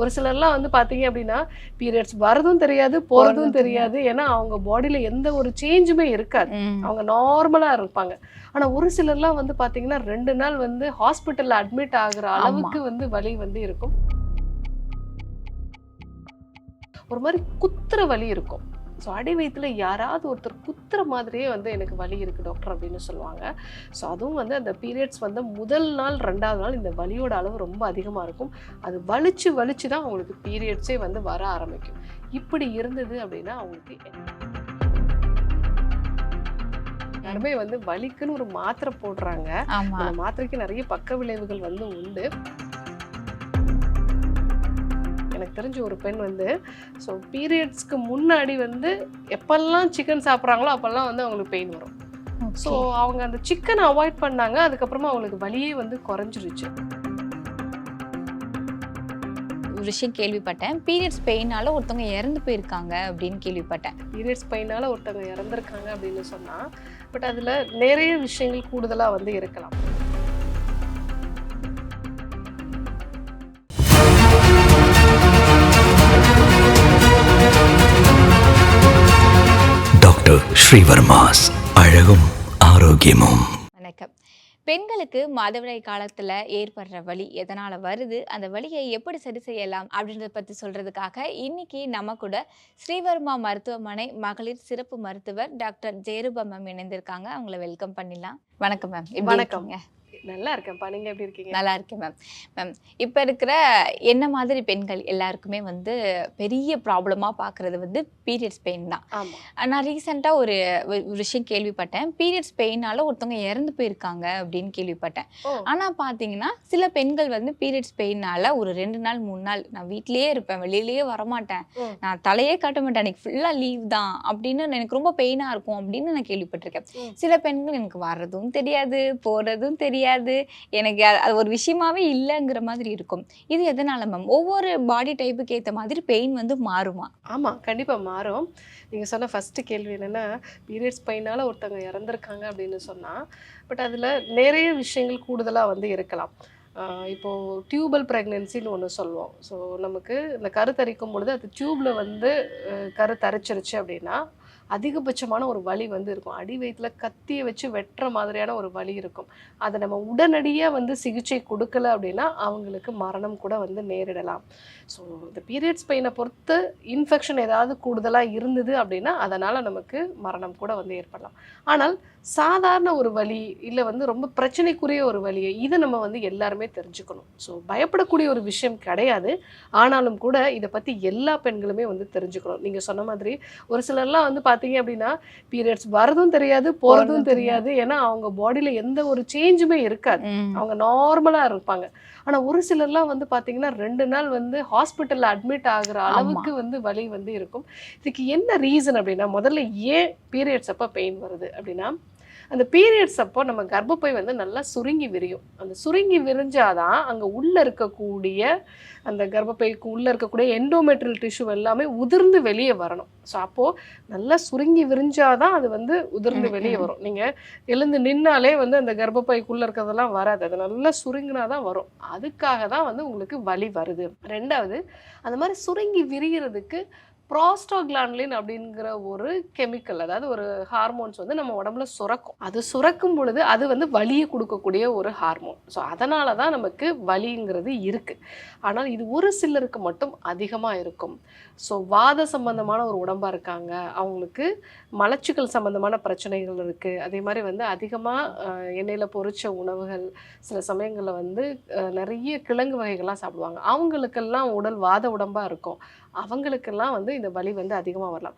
ஒரு சிலர்லாம் வந்து பார்த்தீங்க அப்படின்னா பீரியட்ஸ் வரதும் தெரியாது போகிறதும் தெரியாது. ஏன்னா அவங்க பாடியில் எந்த ஒரு சேஞ்சுமே இருக்காது, அவங்க நார்மலாக இருப்பாங்க. ஆனால் ஒரு சிலர்லாம் வந்து பார்த்தீங்கன்னா 2 நாள் வந்து ஹாஸ்பிட்டலில் அட்மிட் ஆகுற அளவுக்கு வந்து வலி வந்து இருக்கும். ஒரு மாதிரி குத்துற வலி இருக்கும். ஸோ அடி வயிற்றுல யாராவது ஒருத்தர் குத்துற மாதிரியே வந்து எனக்கு வலி இருக்குது டாக்டர் அப்படின்னு சொல்லுவாங்க. ஸோ அதுவும் வந்து அந்த பீரியட்ஸ் வந்து முதல் நாள் 2வது நாள் இந்த வலியோட அளவு ரொம்ப அதிகமாக இருக்கும். அது வலிச்சு வலிச்சு தான் அவங்களுக்கு பீரியட்ஸே வந்து வர ஆரம்பிக்கும். இப்படி இருந்தது அப்படின்னா அவங்களுக்கு எல்லாருமே வந்து வலிக்குன்னு ஒரு மாத்திரை போடுறாங்க. அந்த மாத்திரைக்கு நிறைய பக்க விளைவுகள் வந்து உண்டு. எனக்கு தெரிஞ்ச ஒரு பெண் வந்து ஸோ பீரியட்ஸ்க்கு முன்னாடி வந்து எப்பெல்லாம் சிக்கன் சாப்பிட்றாங்களோ அப்போல்லாம் வந்து அவங்களுக்கு பெயின் வரும். ஸோ அவங்க அந்த சிக்கனை அவாய்ட் பண்ணாங்க. அதுக்கப்புறமா அவங்களுக்கு வலியே வந்து குறைஞ்சிருச்சு. ஒரு விஷயம் கேள்விப்பட்டேன், பீரியட்ஸ் பெயினால ஒருத்தவங்க இறந்து போயிருக்காங்க அப்படின்னு கேள்விப்பட்டேன். பீரியட்ஸ் பெயினால ஒருத்தவங்க இறந்துருக்காங்க அப்படின்னு சொன்னால் பட் அதில் நிறைய விஷயங்கள் கூடுதலாக வந்து இருக்கலாம். டாக்டர் ஸ்ரீவர்மாஸ் அழகும் ஆரோக்கியமும். வணக்கம். பெண்களுக்கு மாதவிடாய் காலத்தில் ஏற்படுற வலி எதனால் வருது, அந்த வலியை எப்படி சரி செய்யலாம் அப்படின்றத பற்றி சொல்கிறதுக்காக இன்னைக்கு நம்ம கூட ஸ்ரீவர்மா மருத்துவமனை மகளிர் சிறப்பு மருத்துவர் டாக்டர் ஜெயரூபா மேம் இணைந்திருக்காங்க. அவங்கள வெல்கம் பண்ணிடலாம். வணக்கம் மேம். வணக்கம். நல்லா இருக்கேன்ப்பா, நீங்க எப்படி இருக்கீங்க? நல்லா இருக்கேன் மேம். மேம், இப்போ இருக்கிற என்ன மாதிரி பெண்கள் எல்லாருக்குமே வந்து பெரிய ப்ராப்ளமாக பார்க்குறது வந்து பீரியட்ஸ் பெயின் தான். நான் ரீசெண்டாக ஒரு விஷயம் கேள்விப்பட்டேன், பீரியட்ஸ் பெயினால ஒருத்தவங்க இறந்து போயிருக்காங்க அப்படின்னு கேள்விப்பட்டேன். ஆனால் பார்த்தீங்கன்னா சில பெண்கள் வந்து பீரியட்ஸ் பெயினால ஒரு 2 நாள் 3 நாள் நான் வீட்லேயே இருப்பேன், வெளியிலேயே வரமாட்டேன், நான் தலையே காட்ட மாட்டேன், எனக்கு ஃபுல்லாக லீவ் தான் அப்படின்னு, எனக்கு ரொம்ப பெயினாக இருக்கும் அப்படின்னு நான் கேள்விப்பட்டிருக்கேன். சில பெண்கள் எனக்கு வர்றதும் தெரியாது போகிறதும் தெரியாது, எனக்கு அது ஒரு விஷயமாவே இல்லைங்கிற மாதிரி இருக்கும். இது எதனால மேம்? ஒவ்வொரு பாடி டைப்புக்கு ஏற்ற மாதிரி பெயின் வந்து மாறுமா? ஆமாம், கண்டிப்பாக மாறும். நீங்கள் சொன்ன ஃபஸ்ட்டு கேள்வி என்னென்னா பீரியட்ஸ் பெயினால் ஒருத்தவங்க இறந்துருக்காங்க அப்படின்னு சொன்னால் பட் அதில் நிறைய விஷயங்கள் கூடுதலாக வந்து இருக்கலாம். இப்போது டியூபல் ப்ரெக்னென்சின்னு ஒன்று சொல்லுவோம். ஸோ நமக்கு இந்த கருத்தரிக்கும் பொழுது அது டியூப்பில் வந்து கருத்தரிச்சிருச்சு அப்படின்னா அதிகபட்சமான ஒரு வலி வந்து இருக்கும். அடி வயிற்றில் கத்தியை வச்சு வெட்டுற மாதிரியான ஒரு வலி இருக்கும். அதை நம்ம உடனடியாக வந்து சிகிச்சை கொடுக்கல அப்படின்னா அவங்களுக்கு மரணம் கூட வந்து நேரிடலாம். ஸோ இந்த பீரியட்ஸ் பெயினை பொறுத்து இன்ஃபெக்ஷன் ஏதாவது கூடுதலாக இருந்தது அப்படின்னா அதனால் நமக்கு மரணம் கூட வந்து ஏற்படலாம். ஆனால் சாதாரண ஒரு வலி இல்லை வந்து ரொம்ப பிரச்சனைக்குரிய ஒரு வலியை இதை நம்ம வந்து எல்லாருமே தெரிஞ்சுக்கணும். ஸோ பயப்படக்கூடிய ஒரு விஷயம் கிடையாது. ஆனாலும் கூட இதை பற்றி எல்லா பெண்களுமே வந்து தெரிஞ்சுக்கணும். நீங்கள் சொன்ன மாதிரி ஒரு சிலர்லாம் வந்து பார்த்தீங்க அப்படின்னா பீரியட்ஸ் வரதும் தெரியாது போகிறதும் தெரியாது. ஏன்னா அவங்க பாடியில் எந்த ஒரு சேஞ்சுமே இருக்காது, அவங்க நார்மலாக இருப்பாங்க. ஆனால் ஒரு சிலர்லாம் வந்து பார்த்தீங்கன்னா 2 நாள் வந்து ஹாஸ்பிட்டலில் அட்மிட் ஆகுற அளவுக்கு வந்து வலி வந்து இருக்கும். இதுக்கு என்ன ரீசன் அப்படின்னா, முதல்ல ஏன் பீரியட்ஸ் அப்போ பெயின் வருது அப்படின்னா, அந்த பீரியட்ஸ் அப்போ நம்ம கர்ப்பப்பை வந்து நல்லா சுருங்கி விரியும். அந்த சுருங்கி விரிஞ்சாதான் அங்கே உள்ளே இருக்கக்கூடிய அந்த கர்ப்பப்பைக்கு உள்ளே இருக்கக்கூடிய எண்டோமெட்ரியல் டிஷ்யூ எல்லாமே உதிர்ந்து வெளியே வரணும். ஸோ அப்போது நல்லா சுருங்கி விரிஞ்சாதான் அது வந்து உதிர்ந்து வெளியே வரும். நீங்கள் எழுந்து நின்னாலே வந்து அந்த கர்ப்பப்பைக்குள்ளே இருக்கிறதெல்லாம் வராது, அது நல்லா சுருங்கினா தான் வரும். அதுக்காக தான் வந்து உங்களுக்கு வலி வருது. 2வது, அந்த மாதிரி சுருங்கி விரிகிறதுக்கு ப்ராஸ்டோக்ளாண்ட்லின் அப்படிங்கிற ஒரு கெமிக்கல், அதாவது ஒரு ஹார்மோன்ஸ் வந்து நம்ம உடம்புல சுரக்கும். அது சுரக்கும் பொழுது அது வந்து வலியை கொடுக்கக்கூடிய ஒரு ஹார்மோன். ஸோ அதனால தான் நமக்கு வலிங்கிறது இருக்குது. ஆனால் இது ஒரு சிலருக்கு மட்டும் அதிகமாக இருக்கும். ஸோ வாத சம்பந்தமான ஒரு உடம்பாக இருக்காங்க, அவங்களுக்கு மலச்சிக்கல் சம்பந்தமான பிரச்சனைகள் இருக்குது, அதே மாதிரி வந்து அதிகமாக எண்ணெயில் பொரிச்ச உணவுகள், சில சமயங்களில் வந்து நிறைய கிழங்கு வகைகள்லாம் சாப்பிடுவாங்க, அவங்களுக்கெல்லாம் உடல் வாத உடம்பாக இருக்கும், அவங்களுக்கெல்லாம் வந்து இந்த வலி வந்து அதிகமாக வரலாம்.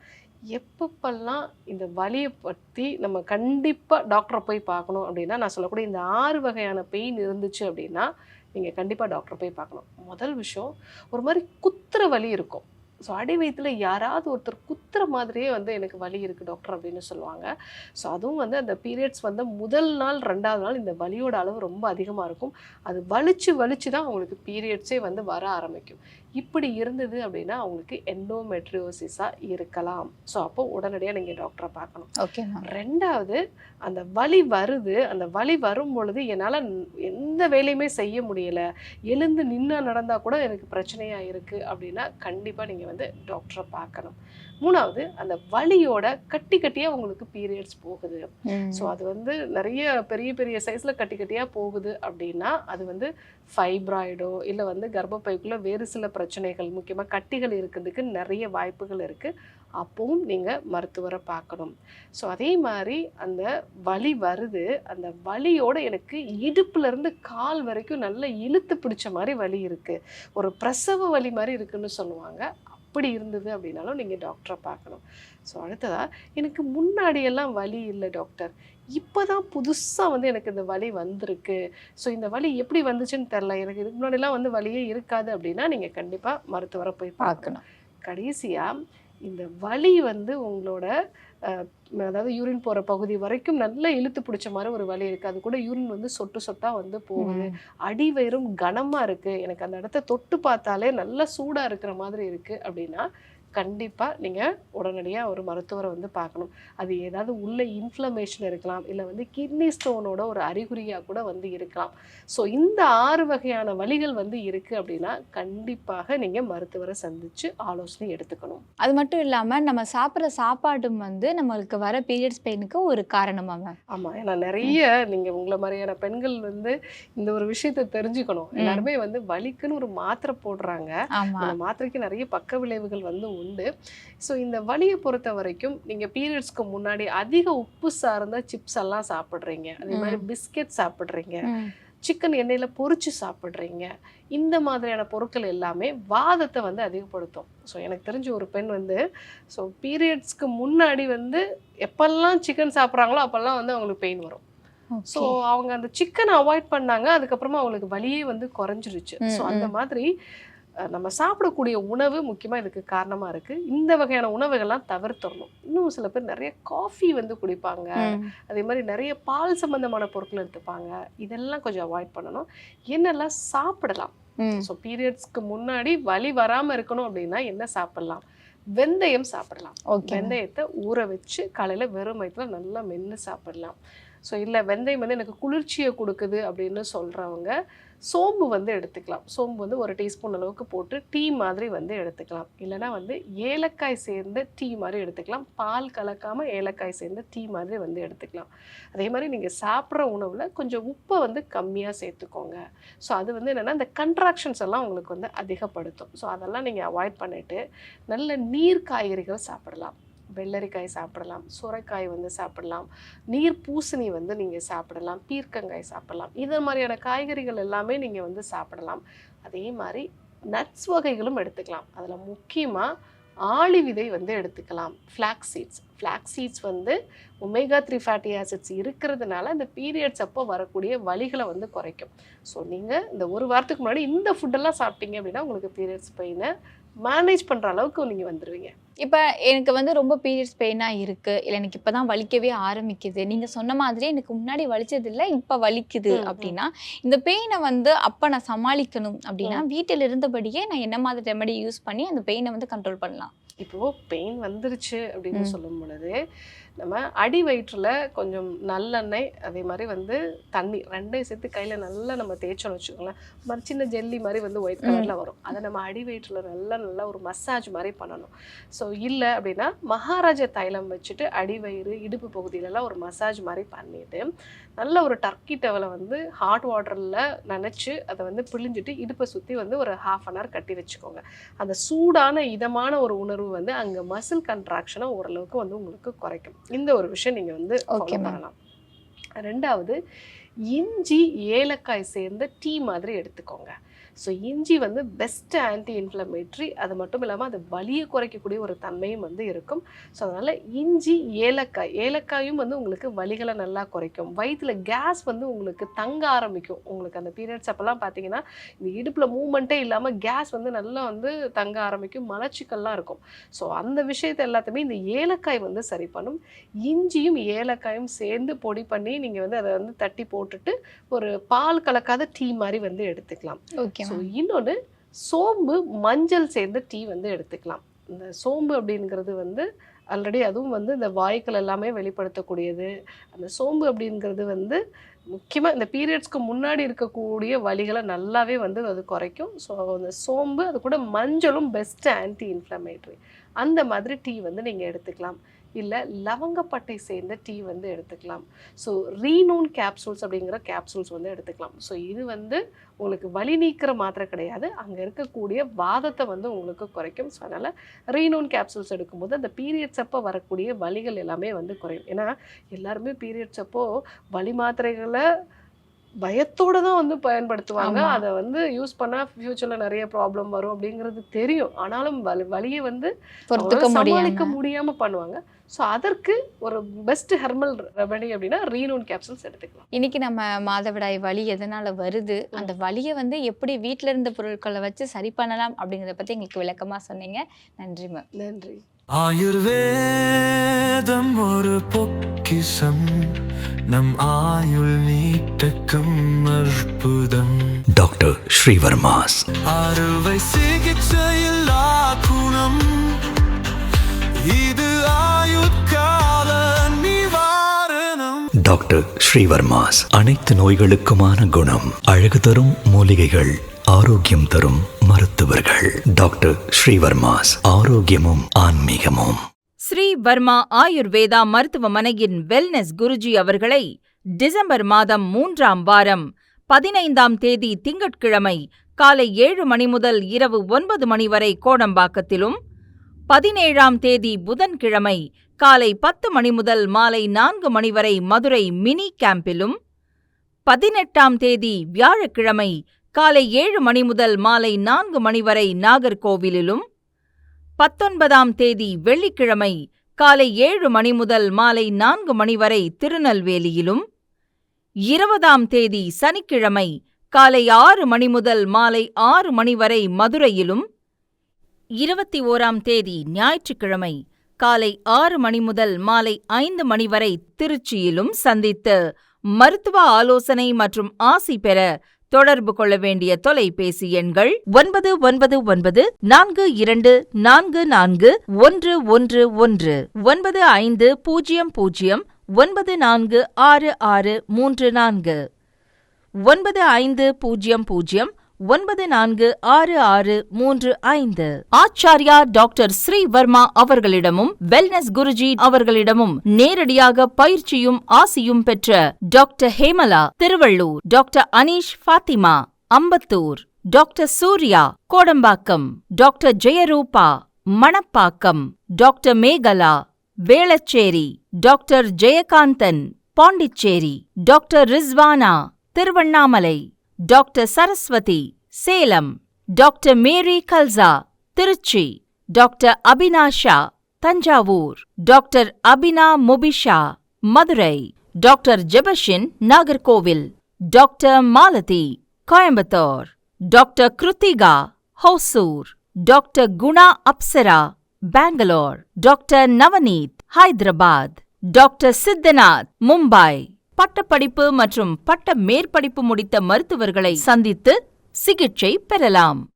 எப்பப்பெல்லாம் இந்த வலியை பற்றி நம்ம கண்டிப்பாக டாக்டரை போய் பார்க்கணும் அப்படின்னா, நான் சொல்லக்கூடிய இந்த 6 வகையான பெயின் இருந்துச்சு அப்படின்னா நீங்கள் கண்டிப்பாக டாக்டரை போய் பார்க்கணும். முதல் விஷயம், ஒரு மாதிரி குத்துற வலி இருக்கும். ஸோ அடி வயிற்றில் யாராவது ஒருத்தர் குத்துற மாதிரியே வந்து எனக்கு வலி இருக்குது டாக்டர் அப்படின்னு சொல்லுவாங்க. ஸோ அதுவும் வந்து அந்த பீரியட்ஸ் வந்து முதல் நாள் 2வது நாள் இந்த வலியோட அளவு ரொம்ப அதிகமாக இருக்கும். அது வலிச்சு வலிச்சு தான் அவங்களுக்கு பீரியட்ஸே வந்து வர ஆரம்பிக்கும். இப்படி இருந்தது அப்படின்னா அவங்களுக்கு எண்டோமெட்ரியோசிஸாக இருக்கலாம். ஸோ அப்போ உடனடியாக நீங்கள் டாக்டரை பார்க்கணும். Okay ma'am. ரெண்டாவது, அந்த வலி வருது, அந்த வலி வரும் பொழுது என்னால் எந்த வேலையுமே செய்ய முடியலை, எழுந்து நின்று நடந்தால் கூட எனக்கு பிரச்சனையாக இருக்குது அப்படின்னா கண்டிப்பாக நீங்கள் வந்து டாக்டரை பார்க்கணும். மூணாவது, அந்த வலியோட கட்டி கட்டியாக உங்களுக்கு பீரியட்ஸ் போகுது. ஸோ அது வந்து நிறைய பெரிய பெரிய சைஸில் கட்டி கட்டியாக போகுது அப்படின்னா அது வந்து ஃபைப்ராய்டோ இல்லை வந்து கர்ப்பப்பைக்குள்ளே வேறு சில பிரச்சனைகள், முக்கியமாக கட்டிகள் இருக்கிறதுக்கு நிறைய வாய்ப்புகள் இருக்குது. அப்பவும் நீங்கள் மருத்துவரை பார்க்கணும். ஸோ அதே மாதிரி அந்த வலி வருது, அந்த வலியோட எனக்கு இடுப்புலேருந்து கால் வரைக்கும் நல்லா இழுத்து பிடிச்ச மாதிரி வலி இருக்குது, ஒரு பிரசவ வலி மாதிரி இருக்குன்னு சொல்லுவாங்க. அப்படி இருந்தது அப்படின்னாலும் நீங்கள் டாக்டரை பார்க்கணும். ஸோ அடுத்ததாக, எனக்கு முன்னாடியெல்லாம் வலி இல்லை டாக்டர், இப்போ தான் புதுசாக வந்து எனக்கு இந்த வலி வந்திருக்கு, ஸோ இந்த வலி எப்படி வந்துச்சுன்னு தெரில, எனக்கு இதுக்கு முன்னாடிலாம் வந்து வலியே இருக்காது அப்படின்னா நீங்கள் கண்டிப்பாக மருத்துவரை போய் பார்க்கணும். கடைசியாக, இந்த வலி வந்து உங்களோட அதாவது யூரின் போகிற பகுதி வரைக்கும் நல்லா இழுத்து பிடிச்ச மாதிரி ஒரு வலி இருக்குது, அது கூட யூரின் வந்து சொட்டு சொட்டாக வந்து போகுது, அடி வயிறும் கனமாக இருக்குது, எனக்கு அந்த இடத்த தொட்டு பார்த்தாலே நல்லா சூடாக இருக்கிற மாதிரி இருக்குது அப்படின்னா கண்டிப்பாக நீங்கள் உடனடியாக ஒரு மருத்துவரை வந்து பார்க்கணும். அது ஏதாவது உள்ள இன்ஃப்ளமேஷன் இருக்கலாம், இல்லை வந்து கிட்னி ஸ்டோனோட ஒரு அறிகுறியாக கூட வந்து இருக்கலாம். ஸோ இந்த 6 வகையான வலிகள் வந்து இருக்குது அப்படின்னா கண்டிப்பாக நீங்கள் மருத்துவரை சந்தித்து ஆலோசனை எடுத்துக்கணும். அது மட்டும் இல்லாமல் நம்ம சாப்பிட்ற சாப்பாடும் வந்து நம்மளுக்கு வர பீரியட்ஸ் பெயினுக்கு ஒரு காரணமாக. ஆமாம், ஏன்னா நிறைய நீங்கள் உங்களை மாதிரியான பெண்கள் வந்து இந்த ஒரு விஷயத்தை தெரிஞ்சுக்கணும். எல்லாருமே வந்து வலிக்குன்னு ஒரு மாத்திரை போடுறாங்க, அந்த மாத்திரைக்கு நிறைய பக்க விளைவுகள் வந்து உண்டு. ஸோ இந்த வலியை பொறுத்த வரைக்கும் நீங்கள் பீரியட்ஸ்க்கு முன்னாடி அதிக உப்பு சார்ந்த சிப்ஸ் எல்லாம் சாப்பிட்றீங்க, அதே மாதிரி பிஸ்கெட் சாப்பிட்றீங்க, சிக்கன் எண்ணெயில் பொரிச்சு சாப்பிட்றீங்க, இந்த மாதிரியான பொருட்கள் எல்லாமே வாதத்தை வந்து அதிகப்படுத்தும். ஸோ எனக்கு தெரிஞ்ச ஒரு பெண் வந்து ஸோ பீரியட்ஸ்க்கு முன்னாடி வந்து எப்பெல்லாம் சிக்கன் சாப்பிட்றாங்களோ அப்போல்லாம் வந்து அவங்களுக்கு பெயின் வரும். ஸோ அவங்க அந்த சிக்கனை அவாய்ட் பண்ணாங்க, அதுக்கப்புறமா அவங்களுக்கு வலியே வந்து குறைஞ்சிருச்சு. ஸோ அந்த மாதிரி நம்ம சாப்பிடக்கூடிய உணவு முக்கியமாக இதுக்கு காரணமாக இருக்குது. இந்த வகையான உணவுகள்லாம் தவிர்த்துடணும். இன்னும் சில பேர் நிறைய காஃபி வந்து குடிப்பாங்க, அதே மாதிரி நிறைய பால் சம்பந்தமான பொருட்கள் எடுத்துப்பாங்க, இதெல்லாம் கொஞ்சம் அவாய்ட் பண்ணணும். என்னெல்லாம் சாப்பிடலாம்? ஸோ பீரியட்ஸ்க்கு முன்னாடி வலி வராமல் இருக்கணும் அப்படின்னா என்ன சாப்பிடலாம்? வெந்தயம் சாப்பிடலாம். வெந்தயத்தை ஊற வச்சு காலையில் வெறும் வயிற்றில் நல்லா மென்று சாப்பிடலாம். ஸோ இல்லை வெந்தயம் வந்து எனக்கு குளிர்ச்சியை கொடுக்குது அப்படின்னு சொல்கிறவங்க சோம்பு வந்து எடுத்துக்கலாம். சோம்பு வந்து 1 டீஸ்பூன் அளவுக்கு போட்டு டீ மாதிரி வந்து எடுத்துக்கலாம். இல்லைனா வந்து ஏலக்காய் சேர்ந்த டீ மாதிரி எடுத்துக்கலாம். பால் கலக்காமல் ஏலக்காய் சேர்ந்த டீ மாதிரி வந்து எடுத்துக்கலாம். அதே மாதிரி நீங்கள் சாப்பிட்ற உணவில் கொஞ்சம் உப்பை வந்து கம்மியாக சேர்த்துக்கோங்க. ஸோ அது வந்து என்னென்னா இந்த கண்ட்ராக்ஷன்ஸ் எல்லாம் உங்களுக்கு வந்து அதிகப்படுத்தும். ஸோ அதெல்லாம் நீங்கள் அவாய்ட் பண்ணிவிட்டு நல்ல நீர் காய்கறிகள் சாப்பிடலாம். வெள்ளரிக்காய் சாப்பிடலாம், சுரைக்காய் வந்து சாப்பிடலாம், நீர் பூசணி வந்து நீங்கள் சாப்பிடலாம், பீர்க்கங்காய் சாப்பிடலாம். இது மாதிரியான காய்கறிகள் எல்லாமே நீங்கள் வந்து சாப்பிடலாம். அதே மாதிரி நட்ஸ் வகைகளும் எடுத்துக்கலாம். அதில் முக்கியமாக ஆளி விதை வந்து எடுத்துக்கலாம். ஃப்ளாக்ஸ் சீட்ஸ் வந்து ஒமேகா 3 ஃபேட்டி ஆசிட்ஸ் இருக்கிறதுனால இந்த பீரியட்ஸ் அப்போ வரக்கூடிய வலிகளை வந்து குறைக்கும். ஸோ நீங்கள் இந்த ஒரு வாரத்துக்கு முன்னாடி இந்த ஃபுட்டெல்லாம் சாப்பிட்டீங்க அப்படின்னா உங்களுக்கு பீரியட்ஸ் பெயினை மேனேஜ் பண்ணுற அளவுக்கு நீங்கள் வந்துடுவீங்க. இப்போ எனக்கு வந்து ரொம்ப பீரியட்ஸ் பெயினாக இருக்குது, இல்லை எனக்கு இப்போ தான் வலிக்கவே ஆரம்பிக்குது, நீங்கள் சொன்ன மாதிரி எனக்கு முன்னாடி வலிச்சதில்லை இப்போ வலிக்குது அப்படின்னா, இந்த பெயினை வந்து அப்போ நான் சமாளிக்கணும் அப்படின்னா வீட்டில் இருந்தபடியே நான் என்ன மாதிரி ரெமெடி யூஸ் பண்ணி அந்த பெயினை வந்து கண்ட்ரோல் பண்ணலாம்? இப்போது பெயின் வந்துருச்சு அப்படின்னு சொல்லும் பொழுது நம்ம அடி வயிற்றில் கொஞ்சம் நல்லெண்ணெய், அதே மாதிரி வந்து தண்ணி 2 சேர்த்து கையில் நல்லா நம்ம தேய்ச்சோன்னு வச்சுக்கோங்களேன், மாதிரி சின்ன ஜெல்லி மாதிரி வந்து ஒயிட் கலரில் வரும். அதை நம்ம அடி வயிற்றில் நல்லா ஒரு மசாஜ் மாதிரி பண்ணணும். ஸோ இல்லை அப்படின்னா மகாராஜா தைலம் வச்சுட்டு அடி வயிறு இடுப்பு பகுதியிலலாம் ஒரு மசாஜ் மாதிரி பண்ணிவிட்டு நல்ல ஒரு டர்க்கி டவலை வந்து ஹாட் வாட்டரில் நனைச்சி அதை வந்து பிழிஞ்சிட்டு இடுப்பை சுற்றி வந்து ஒரு 1/2 hour கட்டி வச்சுக்கோங்க. அந்த சூடான இதமான ஒரு உணர்வு வந்து அங்கே மசில் கண்ட்ராக்ஷனை ஓரளவுக்கு வந்து உங்களுக்கு குறைக்கும். இந்த ஒரு விஷயம் நீங்கள் வந்து ஃபாலோ பண்ணலாம். ரெண்டாவது, இஞ்சி ஏலக்காய் சேர்ந்த டீ மாதிரி எடுத்துக்கோங்க. ஸோ இஞ்சி வந்து பெஸ்ட் ஆன்டி இன்ஃப்ளமேட்ரி, அது மட்டும் இல்லாமல் அது வலியை குறைக்கக்கூடிய ஒரு தன்மையும் வந்து இருக்கும். ஸோ அதனால் இஞ்சி ஏலக்காயும் வந்து உங்களுக்கு வலிகளை நல்லா குறைக்கும். வயிற்றில் கேஸ் வந்து உங்களுக்கு தங்க ஆரம்பிக்கும். உங்களுக்கு அந்த பீரியட்ஸ் அப்போல்லாம் பார்த்தீங்கன்னா இந்த இடுப்பில் மூமெண்ட்டே இல்லாமல் கேஸ் வந்து நல்லா வந்து தங்க ஆரம்பிக்கும், மலச்சிக்கல்லாம் இருக்கும். ஸோ அந்த விஷயத்தை எல்லாத்தையுமே இந்த ஏலக்காய் வந்து சரி பண்ணும். இஞ்சியும் ஏலக்காயும் சேர்ந்து பொடி பண்ணி நீங்கள் வந்து அதை வந்து தட்டி போட்டுட்டு ஒரு பால் கலக்காத டீ மாதிரி வந்து எடுத்துக்கலாம். ஸோ இன்னொன்று, சோம்பு மஞ்சள் சேர்ந்த டீ வந்து எடுத்துக்கலாம். இந்த சோம்பு அப்படிங்கிறது வந்து ஆல்ரெடி அதுவும் வந்து இந்த வாயுக்கள் எல்லாமே வெளிப்படுத்தக்கூடியது. அந்த சோம்பு அப்படிங்கிறது வந்து முக்கியமாக இந்த பீரியட்ஸ்க்கு முன்னாடி இருக்கக்கூடிய வலிகளை நல்லாவே வந்து அது குறைக்கும். ஸோ அந்த சோம்பு அது கூட மஞ்சளும் பெஸ்ட் ஆன்டி இன்ஃப்ளமேட்டரி. அந்த மாதிரி டீ வந்து நீங்கள் எடுத்துக்கலாம். இல்லை லவங்கப்பட்டை சேர்ந்த டீ வந்து எடுத்துக்கலாம். ஸோ ரீனூன் கேப்சூல்ஸ் அப்படிங்கிற கேப்சூல்ஸ் வந்து எடுத்துக்கலாம். ஸோ இது வந்து உங்களுக்கு வலி நீக்கிற மாத்திரை கிடையாது, அங்கே இருக்கக்கூடிய வாதத்தை வந்து உங்களுக்கு குறைக்கும். ஸோ அதனால் ரீனூன் கேப்சூல்ஸ் எடுக்கும்போது அந்த பீரியட்ஸ் அப்போ வரக்கூடிய வலிகள் எல்லாமே வந்து குறையும். ஏன்னா எல்லாருமே பீரியட்ஸ் அப்போ வலி மாத்திரைகளை பயத்தோடு தான் வந்து பயன்படுத்துவாங்க. அதை வந்து யூஸ் பண்ணால் ஃப்யூச்சரில் நிறைய ப்ராப்ளம் வரும் அப்படிங்கிறது தெரியும். ஆனாலும் வலியை வந்து சமாளிக்க முடியாமல் பண்ணுவாங்க. ஸோ அதற்கு ஒரு பெஸ்ட் ஹெர்பல் ரெமெடி அப்படின்னா ரீனூன் கேப்சூல்ஸ் எடுத்துக்கலாம். இன்னைக்கு நம்ம மாதவிடாய் வலி எதனால வருது, அந்த வலியை வந்து எப்படி வீட்டில் இருந்த பொருட்களை வச்சு சரி பண்ணலாம் அப்படிங்கிறத பற்றி எங்களுக்கு விளக்கமாக சொன்னீங்க. நன்றி மேம். நன்றி. ஆயுர்வேதம் ஒரு பொக்கிஷம், நம் ஆயுள் நீட்டக்கும் அற்புதம். டாக்டர் ஸ்ரீவர்மாஸ் அறுவை சிகிச்சையில்லா குணம், இது ஆயுட்கால நிவாரணம். டாக்டர் ஸ்ரீவர்மாஸ் அனைத்து நோய்களுக்குமான குணம், அழகு தரும் மூலிகைகள், ஆரோக்கியம் தரும் மருத்துவர்கள். டாக்டர் ஸ்ரீவர்மாஸ், ஆரோக்கியமும் ஆன்மீகமும். ஸ்ரீ வர்மா ஆயுர்வேதா மருத்துவமனையின் வெல்னஸ் குருஜி அவர்களை டிசம்பர் மாதம் 3ஆம் வாரம் 15ஆம் தேதி திங்கட்கிழமை காலை 7 மணி முதல் இரவு 9 மணி வரை கோடம்பாக்கத்திலும், 17ஆம் தேதி புதன்கிழமை காலை 10 மணி முதல் மாலை 4 மணி வரை மதுரை மினி கேம்பிலும், 18ஆம் தேதி வியாழக்கிழமை காலை 7 மணி முதல் மாலை 4 மணி வரை நாகர்கோவிலிலும், 19ஆம் தேதி வெள்ளிக்கிழமை காலை 7 மணி முதல் மாலை 4 மணி வரை திருநெல்வேலியிலும், 20ஆம் தேதி சனிக்கிழமை காலை 6 மணி முதல் மாலை 6 மணி வரை மதுரையிலும், 21ஆம் தேதி ஞாயிற்றுக்கிழமை காலை 6 மணி முதல் மாலை 5 மணி வரை திருச்சியிலும் சந்தித்து மருத்துவ ஆலோசனை மற்றும் ஆசி பெற தொடர்பு கொள்ள வேண்டிய தொலைபேசி எண்கள் 9994244111, 9500946634, 9500946635. ஆச்சார்யா டாக்டர் ஸ்ரீ வர்மா அவர்களிடமும் வெல்னஸ் குருஜி அவர்களிடமும் நேரடியாக பயிற்சியும் ஆசியும் பெற்ற doctor Hemala Thiruvallur, doctor Anish Fathima Ambattur, doctor Surya Kodambakkam, doctor Jayarupa Manapakkam, doctor Mekala Velachery, doctor Jayakanthan Pondicherry, doctor Rizwana Tiruvannamalai, doctor Saraswathi Salem, doctor Mary Kalsa Trichy, doctor Abinasha Thanjavur, doctor Abina Mubisha Madurai, doctor Jebashin Nagercoil, doctor Malathi Coimbatore, doctor Kiruthika Hosur, doctor Guna Apsara Bangalore, doctor Navneeth Hyderabad, doctor Siddhanath Mumbai. பட்டப்படிப்பு மற்றும் பட்ட மேற்படிப்பு முடித்த மருத்துவர்களை சந்தித்து சிகிச்சை பெறலாம்.